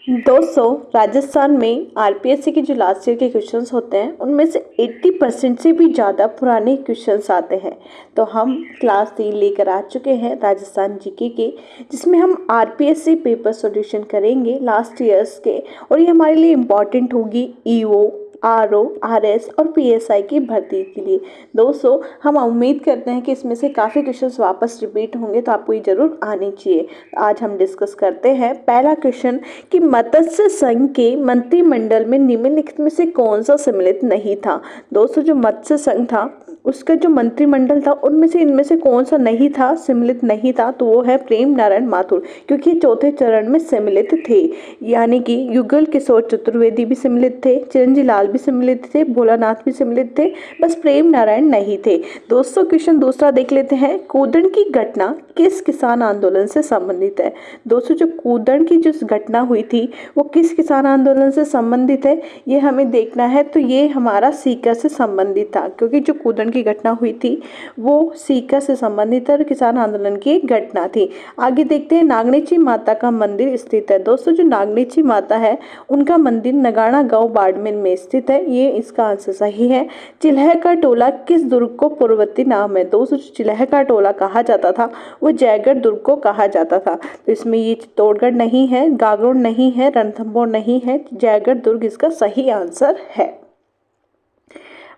दोस्तों, राजस्थान में आरपीएससी के जो लास्ट ईयर के क्वेश्चंस होते हैं उनमें से 80% से भी ज़्यादा पुराने क्वेश्चंस आते हैं। तो हम क्लास 3 लेकर आ चुके हैं राजस्थान जीके के, जिसमें हम आरपीएससी पेपर सॉल्यूशन करेंगे लास्ट ईयर्स के। और ये हमारे लिए इम्पॉर्टेंट होगी ईओ, आरओ, आरएस और पीएसआई की भर्ती के लिए। दोस्तों, हम उम्मीद करते हैं कि इसमें से काफ़ी क्वेश्चंस वापस रिपीट होंगे, तो आपको ये जरूर आनी चाहिए। आज हम डिस्कस करते हैं पहला क्वेश्चन कि मत्स्य संघ के मंत्रिमंडल में निम्नलिखित में से कौन सा सम्मिलित नहीं था। दोस्तों, जो मत्स्य संघ था उसका जो मंत्रिमंडल था उनमें से इनमें से कौन सा नहीं था, सम्मिलित नहीं था, तो वो है प्रेम नारायण माथुर, क्योंकि चौथे चरण में सम्मिलित थे। यानी कि युगल किशोर चतुर्वेदी भी सम्मिलित थे, चिरंजी लाल भी सम्मिलित थे, भोलानाथ भी सम्मिलित थे, बस प्रेम नारायण नहीं थे। दोस्तों, क्वेश्चन दूसरा देख लेते हैं। कूदन की घटना किस किसान आंदोलन से संबंधित है। दोस्तों, जो कूदन की जो घटना हुई थी वो किस किसान आंदोलन से संबंधित है, ये हमें देखना है। तो ये हमारा सीकर से संबंधित था, क्योंकि जो कूदन की घटना हुई थी वो सीकर से संबंधित है और किसान आंदोलन की एक घटना थी। आगे देखते हैं, नागनेची माता का मंदिर स्थित है। दोस्तों, जो नागनेची माता है उनका मंदिर नगाड़ा गांव बाड़मेर में स्थित है। ये इसका आंसर सही है। चिल्ह का टोला किस दुर्ग को पूर्ववर्ती नाम है। दोस्तों, चिल्ह का टोला कहा जाता था वो जयगढ़ दुर्ग को कहा जाता था। तो इसमें ये चित्तौड़गढ़ नहीं है, गागरोड नहीं है, रणथंभौर नहीं है, जयगढ़ दुर्ग इसका सही आंसर है।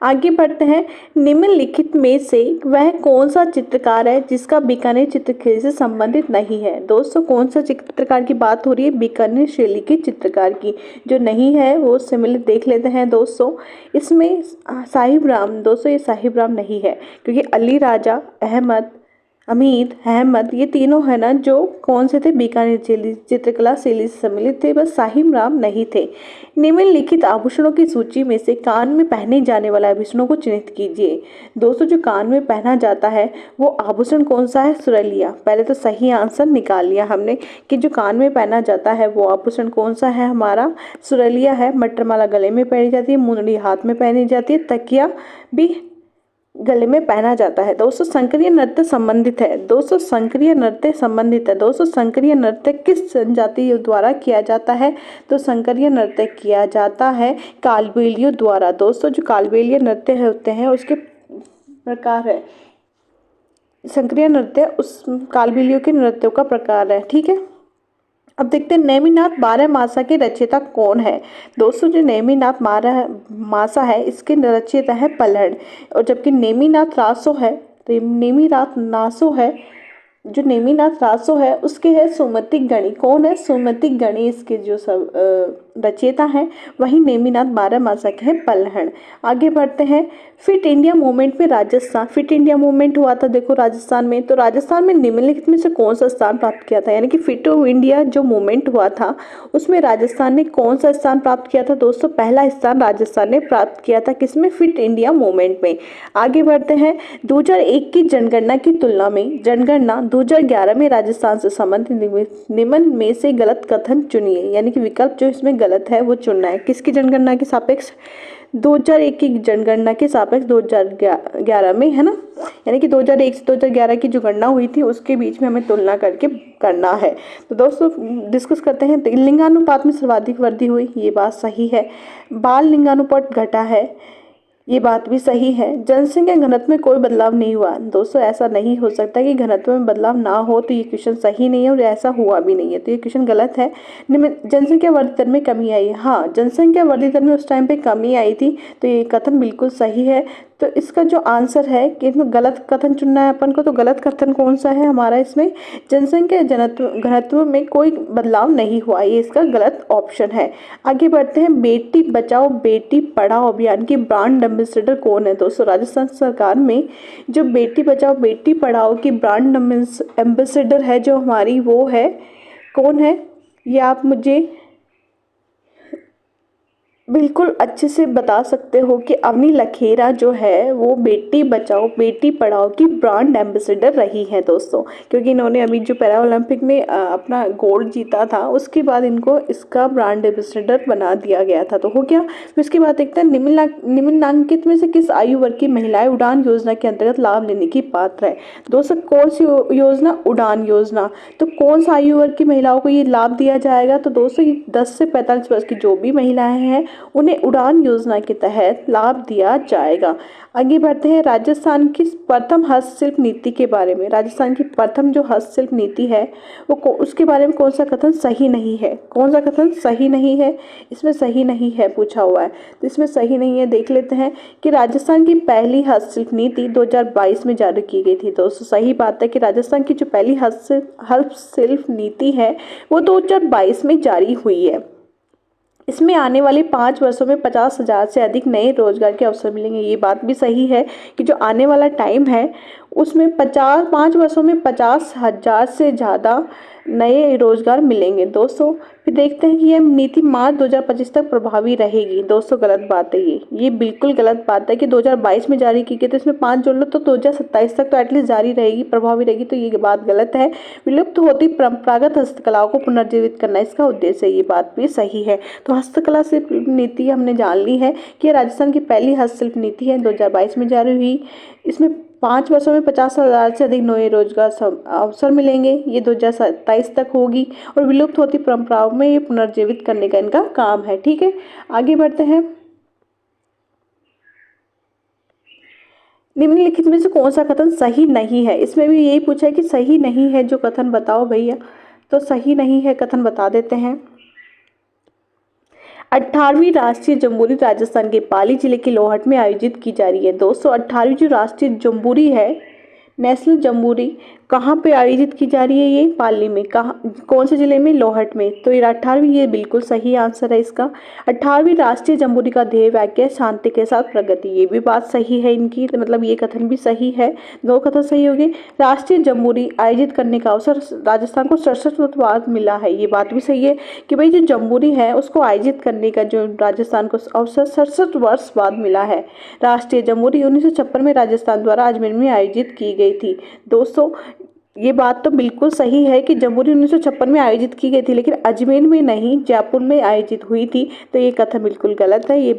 आगे बढ़ते हैं। निम्नलिखित में से वह कौन सा चित्रकार है जिसका बीकानेर चित्रकला से संबंधित नहीं है। दोस्तों, कौन सा चित्रकार की बात हो रही है, बीकानेर शैली के चित्रकार की। जो नहीं है वो सम्मिलित देख लेते हैं। दोस्तों, इसमें साहिब राम, दोस्तों ये साहिब राम नहीं है, क्योंकि अली राजा, अहमद, अमीद, अहमद, ये तीनों है ना जो कौन से थे, बीकानेर चित्रकला शैली से सम्मिलित थे, बस साहिब राम नहीं थे। निम्नलिखित आभूषणों की सूची में से कान में पहने जाने वाले आभूषणों को चिन्हित कीजिए। दोस्तों, जो कान में पहना जाता है वो आभूषण कौन सा है, सुरलिया। पहले तो सही आंसर निकाल लिया हमने कि जो कान में पहना जाता है वो आभूषण कौन सा है, हमारा सुरलिया है। मटरमाला गले में पहनी जाती है, मुंदड़ी हाथ में पहनी जाती है, तकिया भी गले में पहना जाता है। दोस्तों, संक्रिय नृत्य संबंधित है। दोस्तों, संक्रिय नृत्य संबंधित है। दोस्तों, संक्रिय नृत्य किस जनजाति द्वारा किया जाता है, तो संक्रिय नृत्य किया जाता है कालबेलियों द्वारा। दोस्तों, जो कालबेलिया नृत्य होते हैं उसके प्रकार है, संक्रिय नृत्य उस कालबेलियों के नृत्यों का प्रकार है। ठीक है, अब देखते हैं नेमिनाथ बारहमासा के रचयिता कौन है। दोस्तों, जो नेमिनाथ बारहमासा है इसके रचयिता है पल्हड़, और जबकि नेमिनाथ रासो है, तो नेमिनाथ नासो है, जो नेमिनाथ रासो है उसके है सुमति गणी। कौन है, सुमति गणी इसके जो सब रचयिता हैं। वहीं नेमिनाथ बारहमासा के हैं पल्हड़। आगे बढ़ते हैं। फिट इंडिया मूवमेंट में राजस्थान, फिट इंडिया मूवमेंट हुआ था देखो राजस्थान में, तो राजस्थान में निम्नलिखित में से कौन सा स्थान प्राप्त किया था। यानी कि फिट इंडिया जो मूवमेंट हुआ था उसमें राजस्थान ने कौन सा स्थान प्राप्त किया था। दोस्तों, पहला स्थान राजस्थान ने प्राप्त किया था, किसमें, फिट इंडिया मूवमेंट में। आगे बढ़ते हैं। 2001 की जनगणना की तुलना में जनगणना 2011 में राजस्थान से संबंधित निम्न में से गलत कथन चुनिए। यानी कि विकल्प जो इसमें गलत है वो चुनना है। किसकी जनगणना के सापेक्ष, 2001 की जनगणना के सापेक्ष 2011 में, है ना। यानी कि 2001 से 2011 की जो गणना हुई थी उसके बीच में हमें तुलना करके करना है। तो दोस्तों, डिस्कस करते हैं। तो लिंगानुपात में सर्वाधिक वृद्धि हुई, ये बात सही है। बाल लिंगानुपात घटा है, ये बात भी सही है। जनसंख्या घनत्व में कोई बदलाव नहीं हुआ। दोस्तों, ऐसा नहीं हो सकता कि घनत्व में बदलाव ना हो, तो ये क्वेश्चन सही नहीं है और ऐसा हुआ भी नहीं है, तो ये क्वेश्चन गलत है। जनसंख्या वृद्धि दर में कमी आई, हाँ जनसंख्या वृद्धि दर में उस टाइम पे कमी आई थी, तो ये कथन बिल्कुल सही है। तो इसका जो आंसर है कि इसमें गलत कथन चुनना है अपन को, तो गलत कथन कौन सा है हमारा, इसमें जनसंख्या घनत्व में कोई बदलाव नहीं हुआ, ये इसका गलत ऑप्शन है। आगे बढ़ते हैं। बेटी बचाओ बेटी पढ़ाओ अभियान की ब्रांड एम्बेसडर कौन है। दोस्तों, राजस्थान सरकार में जो बेटी बचाओ बेटी पढ़ाओ की ब्रांड एम्बेसडर है जो हमारी, वो है, कौन है, ये आप मुझे बिल्कुल अच्छे से बता सकते हो कि अवनी लखेरा जो है वो बेटी बचाओ बेटी पढ़ाओ की ब्रांड एम्बेसडर रही हैं दोस्तों, क्योंकि इन्होंने अभी जो पैरा ओलंपिक में अपना गोल्ड जीता था उसके बाद इनको इसका ब्रांड एम्बेसडर बना दिया गया था। तो हो गया। फिर उसके बाद देखते हैं निम्नलिखित में से किस आयु वर्ग की महिलाएं उड़ान योजना के अंतर्गत लाभ लेने की पात्र है। दोस्तों कौन सी योजना? उड़ान योजना। तो कौन सा आयु वर्ग की महिलाओं को ये लाभ दिया जाएगा? तो दोस्तों ये 10 से 45 वर्ष की जो भी महिलाएं हैं उन्हें उड़ान योजना के तहत लाभ दिया जाएगा। आगे बढ़ते हैं राजस्थान की प्रथम हस्तशिल्प नीति के बारे में। राजस्थान की प्रथम जो हस्तशिल्प नीति है वो उसके बारे में कौन सा कथन सही नहीं है? कौन सा कथन सही नहीं है? इसमें सही नहीं है पूछा हुआ है, तो इसमें सही नहीं है देख लेते हैं कि राजस्थान की पहली हस्तशिल्प नीति 2022 में जारी की गई थी। दोस्तों सही बात है कि राजस्थान की जो पहली हस्तशिल्प नीति है वो 2022 में जारी हुई है। इसमें आने वाले 5 वर्षों में 50,000 से अधिक नए रोजगार के अवसर मिलेंगे। ये बात भी सही है कि जो आने वाला टाइम है उसमें 5 वर्षों में 50,000 से ज़्यादा नए रोजगार मिलेंगे। दोस्तों फिर देखते हैं कि यह नीति मार्च 2025 तक प्रभावी रहेगी। दोस्तों गलत बात है ये बिल्कुल गलत बात है कि 2022 में जारी की गई, तो इसमें 5 जोड़ लो तो 2027 तक तो एटलीस्ट जारी रहेगी, प्रभावी रहेगी। तो ये बात गलत है। विलुप्त होती परंपरागत हस्तकलाओं को पुनर्जीवित करना इसका उद्देश्य है, ये बात भी सही है। तो हस्तकला शिल्प नीति हमने जान ली है कि राजस्थान की पहली हस्तशिल्प नीति है, 2022 में जारी हुई। इसमें 5 वर्षों में 50,000 से अधिक नए रोजगार अवसर मिलेंगे, ये 2027 तक होगी। और विलुप्त होती परंपराओं में ये पुनर्जीवित करने का इनका काम है। ठीक है, आगे बढ़ते हैं। निम्नलिखित में से कौन सा कथन सही नहीं है? इसमें भी यही पूछा है कि सही नहीं है जो कथन बताओ भैया। तो सही नहीं है कथन बता देते हैं। 18वीं राष्ट्रीय जम्बूरी राजस्थान के पाली जिले के लोहट में आयोजित की जा रही है। दोस्तों 18वीं जो राष्ट्रीय जम्बूरी है, नेशनल जम्बूरी, कहाँ पे आयोजित की जा रही है? ये पाली में। कहाँ, कौन से जिले में? लोहट में। तो ये 18वीं, ये बिल्कुल सही आंसर है इसका। 18वीं राष्ट्रीय जम्बूरी का ध्येय वाक्य शांति के साथ प्रगति, ये भी बात सही है इनकी, तो मतलब ये कथन भी सही है। 2 कथन सही हो गए। राष्ट्रीय जम्बूरी आयोजित करने का अवसर राजस्थान को 67 वर्ष बाद मिला है, ये बात भी सही है कि भाई जो जम्बूरी है उसको आयोजित करने का जो राजस्थान को अवसर 67 वर्ष बाद मिला है। राष्ट्रीय जम्बूरी 1956 में राजस्थान द्वारा अजमेर में आयोजित की गई थी। दोस्तों ये बात तो बिल्कुल सही है कि जम्बूरी 1956 में आयोजित की गई थी, लेकिन अजमेर में नहीं, जयपुर में आयोजित हुई थी। तो ये कथन बिल्कुल गलत है, ये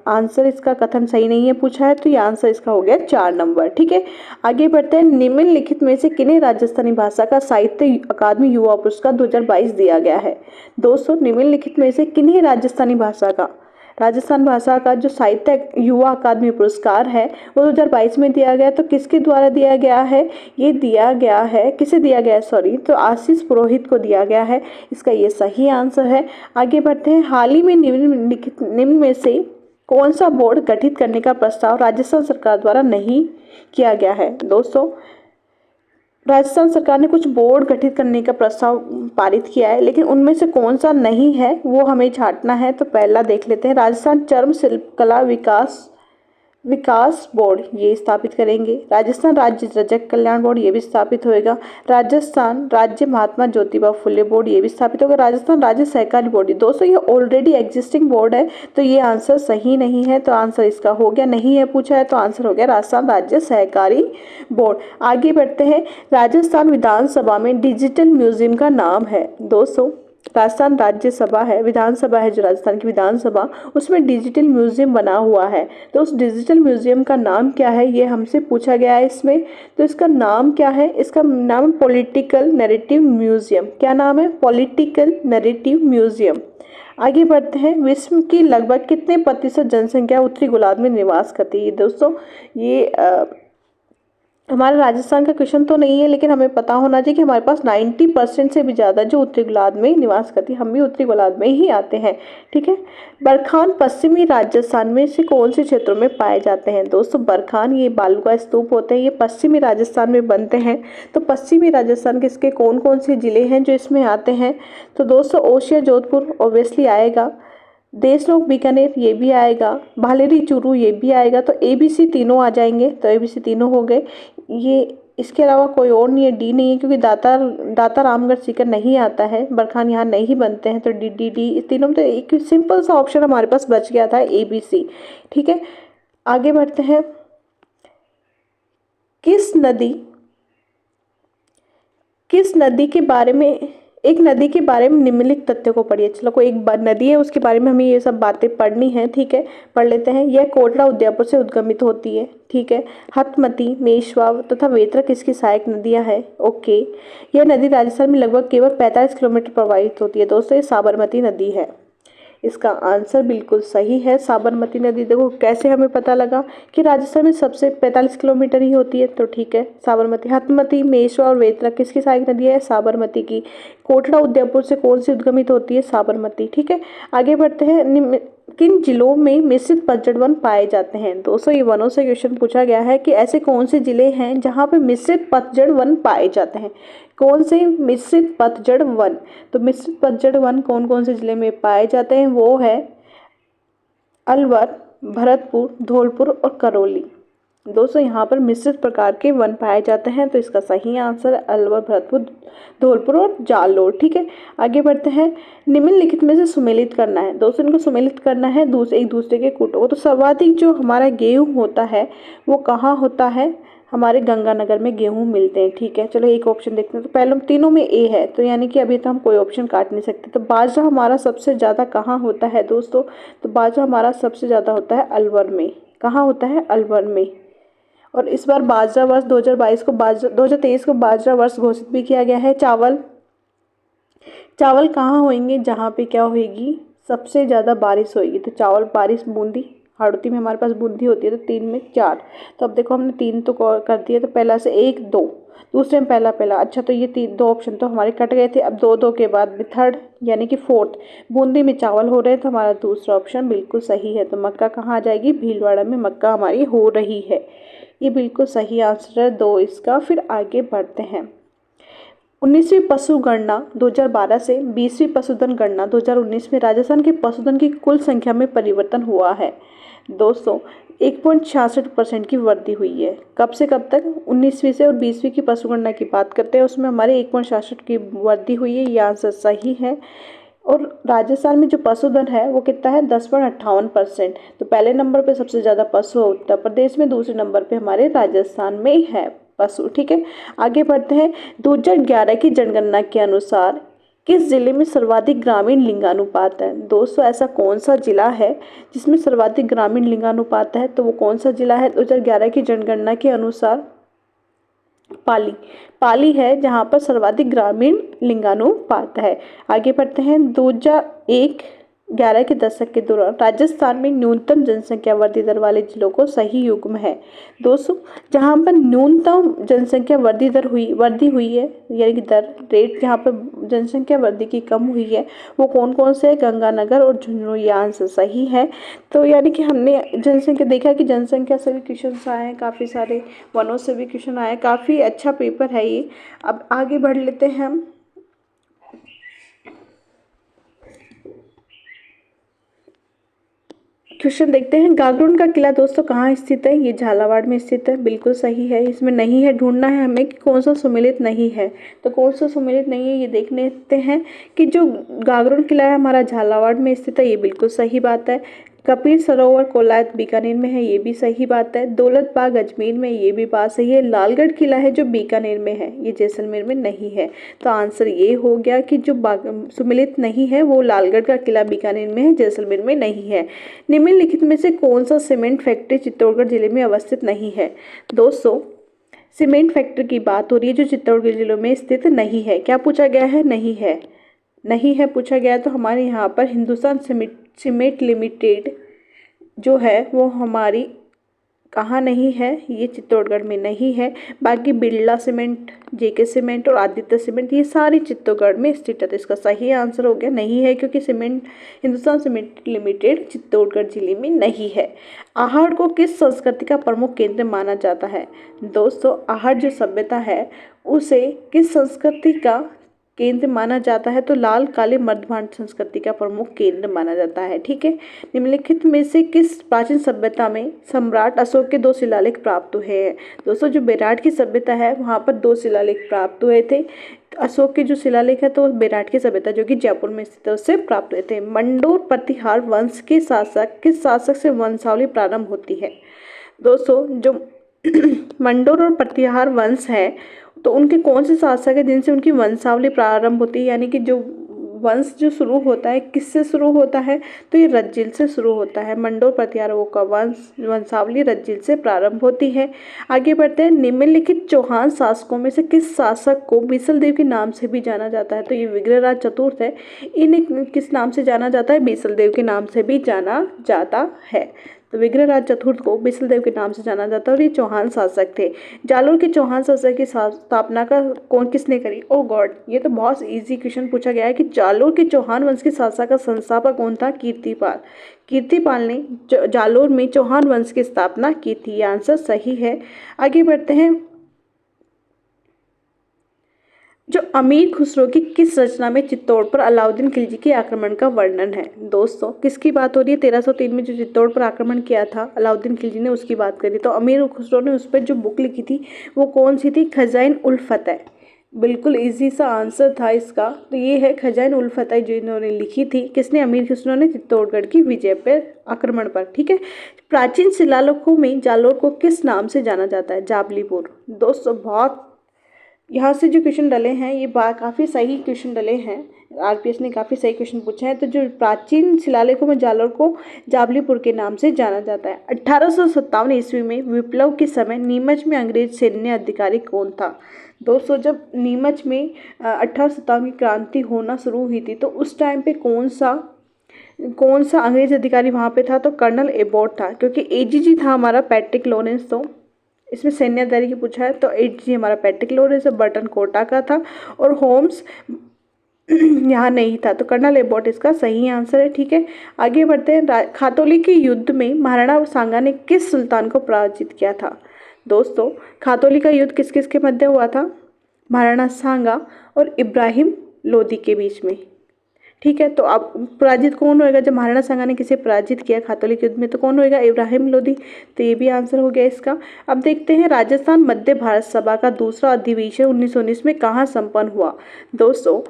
आंसर इसका कथन सही नहीं है पूछा है, तो ये आंसर इसका हो गया 4 नंबर। ठीक है, आगे बढ़ते हैं। निम्नलिखित में से किन्हें राजस्थानी भाषा का साहित्य अकादमी युवा पुरस्कार 2022 दिया गया है? दोस्तों निम्नलिखित में से किन्हें राजस्थान भाषा का जो साहित्य युवा अकादमी पुरस्कार है वो 2022 में दिया गया। तो किसके द्वारा दिया गया है? ये दिया गया है, किसे दिया गया है? सॉरी, तो आशीष पुरोहित को दिया गया है। इसका ये सही आंसर है। आगे बढ़ते हैं। हाल ही में निम्न में से कौन सा बोर्ड गठित करने का प्रस्ताव राजस्थान सरकार द्वारा नहीं किया गया है? दोस्तों राजस्थान सरकार ने कुछ बोर्ड गठित करने का प्रस्ताव पारित किया है, लेकिन उनमें से कौन सा नहीं है वो हमें छांटना है। तो पहला देख लेते हैं। राजस्थान चर्म शिल्पकला विकास बोर्ड, ये स्थापित करेंगे। राजस्थान राज्य रजक कल्याण बोर्ड, ये भी स्थापित होएगा। राजस्थान राज्य महात्मा ज्योतिबा फुले बोर्ड, ये भी स्थापित होगा। राजस्थान राज्य सहकारी बोर्ड, दोस्तों ये ऑलरेडी एग्जिस्टिंग बोर्ड है, तो ये आंसर सही नहीं है। तो आंसर इसका हो गया, नहीं है पूछा है तो आंसर हो गया राजस्थान राज्य सहकारी बोर्ड। आगे बढ़ते हैं। राजस्थान विधानसभा में डिजिटल म्यूजियम का नाम है। दोस्तों राजस्थान राज्यसभा है, विधानसभा है जो राजस्थान की विधानसभा, उसमें डिजिटल म्यूजियम बना हुआ है। तो उस डिजिटल म्यूजियम का नाम क्या है ये हमसे पूछा गया है इसमें। तो इसका नाम क्या है? इसका नाम पॉलिटिकल नैरेटिव म्यूजियम। क्या नाम है? Political narrative museum. आगे बढ़ते हैं। विश्व की लगभग कितने प्रतिशत जनसंख्या उत्तरी गोलार्ध में निवास करती है? दोस्तों ये हमारे राजस्थान का क्वेश्चन तो नहीं है, लेकिन हमें पता होना चाहिए कि हमारे पास 90% से भी ज़्यादा जो उत्तरी गोलार्ध में निवास करती है, हम भी उत्तरी गोलार्ध में ही आते हैं। ठीक है, बरखान पश्चिमी राजस्थान में से कौन से क्षेत्रों में पाए जाते हैं? दोस्तों बरखान ये बालू का स्तूप होते हैं, ये पश्चिमी राजस्थान में बनते हैं। तो पश्चिमी राजस्थान के इसके कौन कौन से ज़िले हैं जो इसमें आते हैं? तो दोस्तों ओसिया जोधपुर ऑब्वियसली आएगा, देशनोक बीकानेर ये भी आएगा, भालेरी चूरू ये भी आएगा। तो ABC तीनों आ जाएंगे, तो ABC तीनों हो गए। ये इसके अलावा कोई और नहीं है, डी नहीं है, क्योंकि दाता रामगढ़ सीकर नहीं आता है, बरखान यहाँ नहीं बनते हैं, तो डी डी डी इस तीनों में तो एक सिंपल सा ऑप्शन हमारे पास बच गया था, ए बी सी। ठीक है, आगे बढ़ते हैं। किस नदी के बारे में, एक नदी के बारे में निम्नलिखित तथ्यों को पढ़िए। चलो, कोई एक नदी है उसके बारे में हमें ये सब बातें पढ़नी है। ठीक है, पढ़ लेते हैं। यह कोटला उदयपुर से उद्गमित होती है। ठीक है, हथमती, मेशवा तथा वेतरा किसकी सहायक नदियां हैं? ओके, यह नदी राजस्थान में लगभग केवल 45 किलोमीटर प्रवाहित होती है। दोस्तों, ये साबरमती नदी है। इसका आंसर बिल्कुल सही है, साबरमती नदी। देखो कैसे हमें पता लगा कि राजस्थान में सबसे 45 किलोमीटर ही होती है, तो ठीक है, साबरमती। हथमती, मेशवा और वेतरा किसकी सहायक नदी है? साबरमती की। कोटला उदयपुर से कौन सी उद्गमित होती है? साबरमती। ठीक है, आगे बढ़ते हैं। किन जिलों में मिश्रित पतझड़ वन पाए जाते हैं? दोस्तों, ये वनों से क्वेश्चन पूछा गया है कि ऐसे कौन से जिले हैं जहाँ पे मिश्रित पतझड़ वन पाए जाते हैं। कौन से मिश्रित पतझड़ वन? तो मिश्रित पतझड़ वन कौन कौन से जिले में पाए जाते हैं? वो है अलवर, भरतपुर, धौलपुर और करौली। दोस्तों, यहाँ पर मिश्रित प्रकार के वन पाए जाते हैं, तो इसका सही आंसर है अलवर, भरतपुर, धौलपुर और जालोर। ठीक है, आगे बढ़ते हैं। निम्नलिखित में से सुमेलित करना है। दोस्तों, इनको सुमेलित करना है एक दूसरे के कूटों को। तो सर्वाधिक जो हमारा गेहूँ होता है वो कहाँ होता है? हमारे गंगानगर में गेहूँ मिलते हैं। ठीक है, चलो एक ऑप्शन देखते हैं। तो पहले तीनों में ए है, तो यानी कि अभी तो हम कोई ऑप्शन काट नहीं सकते। तो बाजरा हमारा सबसे ज़्यादा कहाँ होता है दोस्तों? तो बाजरा हमारा सबसे ज़्यादा होता है अलवर में। कहाँ होता है? अलवर में। और इस बार बाजरा वर्ष 2023 को बाजरा वर्ष घोषित भी किया गया है। चावल कहाँ होंगे जहाँ पे क्या होगी? सबसे ज़्यादा बारिश होगी। तो चावल, बारिश, बूंदी, हाड़ौती में हमारे पास बूंदी होती है, तो 3 में 4। तो अब देखो हमने 3 तो कर दिए, तो पहला से 1 2, दूसरे में पहला। अच्छा, तो ये 2 ऑप्शन तो हमारे कट गए थे। अब 2 के बाद में थर्ड यानी कि फोर्थ, बूंदी में चावल हो रहे हैं, तो हमारा दूसरा ऑप्शन बिल्कुल सही है। तो मक्का कहाँ आ जाएगी? भीलवाड़ा में मक्का हमारी हो रही है। ये बिल्कुल सही आंसर है 2 इसका। फिर आगे बढ़ते हैं। 19वीं पशु गणना 2012 से 20वीं पशुधन गणना 2019 में राजस्थान के पशुधन की कुल संख्या में परिवर्तन हुआ है। दोस्तों, 1.66% की वृद्धि हुई है। कब से कब तक? 19वीं से। और 20वीं की पशु गणना की बात करते हैं, उसमें हमारे 1.66 की वृद्धि हुई है। ये आंसर सही है। और राजस्थान में जो पशुधन है वो कितना है? 10.58%। तो पहले नंबर पे सबसे ज़्यादा पशु उत्तर प्रदेश में, दूसरे नंबर पे हमारे राजस्थान में है पशु। ठीक है, आगे बढ़ते हैं। 2011 की जनगणना के अनुसार किस जिले में सर्वाधिक ग्रामीण लिंगानुपात है? दोस्तों, ऐसा कौन सा जिला है जिसमें सर्वाधिक ग्रामीण लिंगानुपात है? तो वो कौन सा जिला है 2011 की जनगणना के अनुसार? पाली है, जहाँ पर सर्वाधिक ग्रामीण लिंगानुपात है। आगे बढ़ते हैं। 2011 के दशक के दौरान राजस्थान में न्यूनतम जनसंख्या वृद्धि दर वाले जिलों को सही युग्म है। दोस्तों, जहाँ पर न्यूनतम जनसंख्या वृद्धि हुई है, यानी कि दर रेट जहाँ पर जनसंख्या वृद्धि की कम हुई है, वो कौन कौन से है? गंगानगर और झुंझुनू। ये आंसर सही है। तो यानी कि हमने जनसंख्या देखा कि जनसंख्या से भी क्वेश्चन आए हैं, काफ़ी सारे वनों से भी क्वेश्चन आए, काफ़ी अच्छा पेपर है ये। अब आगे बढ़ लेते हैं हम। क्वेश्चन देखते हैं। गागरोन का किला दोस्तों कहाँ स्थित है? ये झालावाड़ में स्थित है। बिल्कुल सही है। इसमें नहीं है, ढूंढना है हमें कि कौन सा सुमेलित नहीं है। तो कौन सा सुमेलित नहीं है ये देख लेते हैं कि जो गागरोन किला है हमारा झालावाड़ में स्थित है। ये बिल्कुल सही बात है। कपिल सरोवर कोलायत बीकानेर में है, ये भी सही बात है। दौलत बाग अजमेर में, ये भी बात सही है। लालगढ़ किला है जो बीकानेर में है, ये जैसलमेर में नहीं है। तो आंसर ये हो गया कि जो सुमेलित नहीं है वो लालगढ़ का किला बीकानेर में है, जैसलमेर में नहीं है। निम्नलिखित में से कौन सा सीमेंट फैक्ट्री चित्तौड़गढ़ जिले में अवस्थित नहीं है? दोस्तों, सीमेंट फैक्ट्री की बात हो रही है जो चित्तौड़गढ़ जिले में स्थित नहीं है। क्या पूछा गया है? नहीं है पूछा गया। तो हमारे यहाँ पर हिंदुस्तान सीमेंट लिमिटेड जो है वो हमारी कहाँ नहीं है? ये चित्तौड़गढ़ में नहीं है। बाकी बिरला सीमेंट, जेके सीमेंट और आदित्य सीमेंट, ये सारी चित्तौड़गढ़ में स्थित है। तो इसका सही आंसर हो गया नहीं है, क्योंकि हिंदुस्तान सीमेंट लिमिटेड चित्तौड़गढ़ जिले में नहीं है। आहड़ को किस संस्कृति का प्रमुख केंद्र माना जाता है? दोस्तों, आहड़ जो सभ्यता है उसे किस संस्कृति का केंद्र माना जाता है? तो लाल काले मध्यभारत संस्कृति का प्रमुख केंद्र माना जाता है। ठीक है, निम्नलिखित में से किस प्राचीन सभ्यता में सम्राट अशोक के 2 शिलालेख प्राप्त हुए हैं? दोस्तों, जो बेराट की सभ्यता है वहाँ पर 2 शिलालेख प्राप्त हुए थे। अशोक के जो शिलालेख है तो बेराट की सभ्यता जो कि जयपुर में स्थित है उससे प्राप्त हुए थे। मंडोर प्रतिहार वंश के शासक किस शासक से वंशावली प्रारंभ होती है? दोस्तों, जो मंडोर और प्रतिहार वंश है तो उनके कौन से शासक है जिनसे उनकी वंशावली प्रारंभ होती है, यानी कि जो वंश जो शुरू होता है किससे शुरू होता है? तो ये रज्जिल से शुरू होता है। मंडोर प्रतिहारों का वंशावली रज्जिल से प्रारंभ होती है। आगे बढ़ते हैं, निम्नलिखित चौहान शासकों में से किस शासक को बीसलदेव के नाम से भी जाना जाता है? तो ये विग्रहराज चतुर्थ है, इन्हें किस नाम से जाना जाता है? बीसलदेव के नाम से भी जाना जाता है। तो विग्रहराज चतुर्थ को बीसलदेव के नाम से जाना जाता है और ये चौहान शासक थे। जालोर के चौहान शासक की स्थापना का कौन किसने करी? ओ गॉड, ये तो बहुत इजी क्वेश्चन पूछा गया है कि जालोर के चौहान वंश के शासक का संस्थापक कौन था? कीर्तिपाल। कीर्तिपाल ने जालोर में चौहान वंश की स्थापना की थी। ये आंसर सही है। आगे बढ़ते हैं, जो अमीर खुसरो की किस रचना में चित्तौड़ पर अलाउद्दीन खिलजी के आक्रमण का वर्णन है? दोस्तों, किसकी बात हो रही है? 1303 में जो चित्तौड़ पर आक्रमण किया था अलाउद्दीन खिलजी ने, उसकी बात करी। तो अमीर खुसरो ने उस पर जो बुक लिखी थी वो कौन सी थी? खजाइन उल फतह। बिल्कुल इजी सा आंसर था इसका। तो ये है खजाइन उल फतह जो इन्होंने लिखी थी। किसने? अमीर खुसरो ने, चित्तौड़गढ़ की विजय पर आक्रमण पर। ठीक है, प्राचीन शिलालेखों में जालोर को किस नाम से जाना जाता है? जाबलीपुर। दोस्तों, बहुत यहाँ से जो क्वेश्चन डले हैं ये काफ़ी सही क्वेश्चन डले हैं। आरपीएस ने काफ़ी सही क्वेश्चन पूछे हैं। तो जो प्राचीन शिलालेखों में जालोर को जाबलीपुर के नाम से जाना जाता है। 1857 ईस्वी में विप्लव के समय नीमच में अंग्रेज सैन्य अधिकारी कौन था? दोस्तों, जब नीमच में 1857 की क्रांति होना शुरू हुई थी तो उस टाइम पे कौन सा अंग्रेज अधिकारी वहाँ पे था? तो कर्नल एबॉट था, क्योंकि एजीजी था हमारा पैट्रिक लॉरेंस। तो इसमें सैन्य अधिकारी की पूछा है तो एजीजी हमारा पैट्रिक लॉरेंस बर्टन कोटा का था और होम्स यहाँ नहीं था। तो कर्नल एबॉट इसका सही आंसर है। ठीक है, आगे बढ़ते हैं, खातौली के युद्ध में महाराणा सांगा ने किस सुल्तान को पराजित किया था? दोस्तों, खातौली का युद्ध किस किस के मध्य हुआ था? महाराणा सांगा और इब्राहिम लोदी के बीच में। ठीक है, तो अब पराजित कौन होएगा? जब महाराणा सांगा ने किसे पराजित किया खातौली के युद्ध में तो कौन होएगा? इब्राहिम लोदी। तो ये भी आंसर हो गया इसका। अब देखते हैं, राजस्थान मध्य भारत सभा का दूसरा अधिवेशन 1919 में कहाँ संपन्न हुआ? दोस्तों,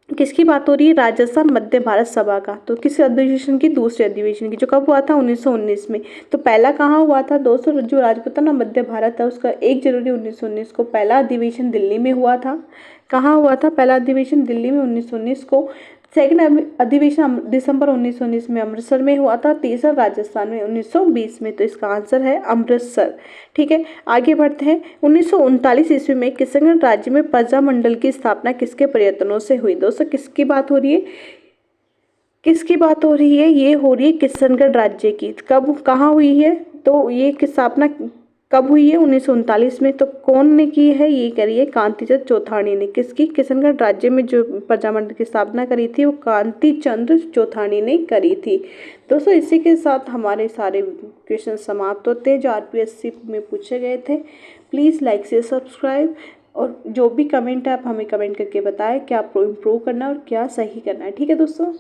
किसकी बात हो रही है? राजस्थान मध्य भारत सभा का। तो किस अधिवेशन की? दूसरे अधिवेशन की, जो कब हुआ था? 1919 में। तो पहला कहाँ हुआ था? दोस्तों, जो राजपूताना मध्य भारत है उसका 1 जनवरी 1919 को पहला अधिवेशन दिल्ली में हुआ था। कहाँ हुआ था पहला अधिवेशन? दिल्ली में 1919 को। सेकंड अधिवेशन दिसंबर 1919 में अमृतसर में हुआ था। तीसरा राजस्थान में 1920 में। तो इसका आंसर है अमृतसर। ठीक है, आगे बढ़ते हैं, 1939 ईस्वी में किशनगढ़ राज्य में प्रजामंडल की स्थापना किसके प्रयत्नों से हुई? दोस्तों, किसकी बात हो रही है? किसकी बात हो रही है? ये हो रही है किशनगढ़ राज्य की। कब, कहाँ हुई है? तो ये स्थापना कब हुई है? 1939 में। तो कौन ने की है? ये करी है कांतिचंद चौथानी ने। किसकी? किशनगढ़ राज्य में जो प्रजामंडल की स्थापना करी थी वो कांतिचंद चौथानी ने करी थी। दोस्तों, इसी के साथ हमारे सारे क्वेश्चन समाप्त होते हैं जो आरपीएससी में पूछे गए थे। प्लीज़ लाइक से सब्सक्राइब और जो भी कमेंट है आप हमें कमेंट करके बताएं क्या इम्प्रूव करना है और क्या सही करना है। ठीक है दोस्तों।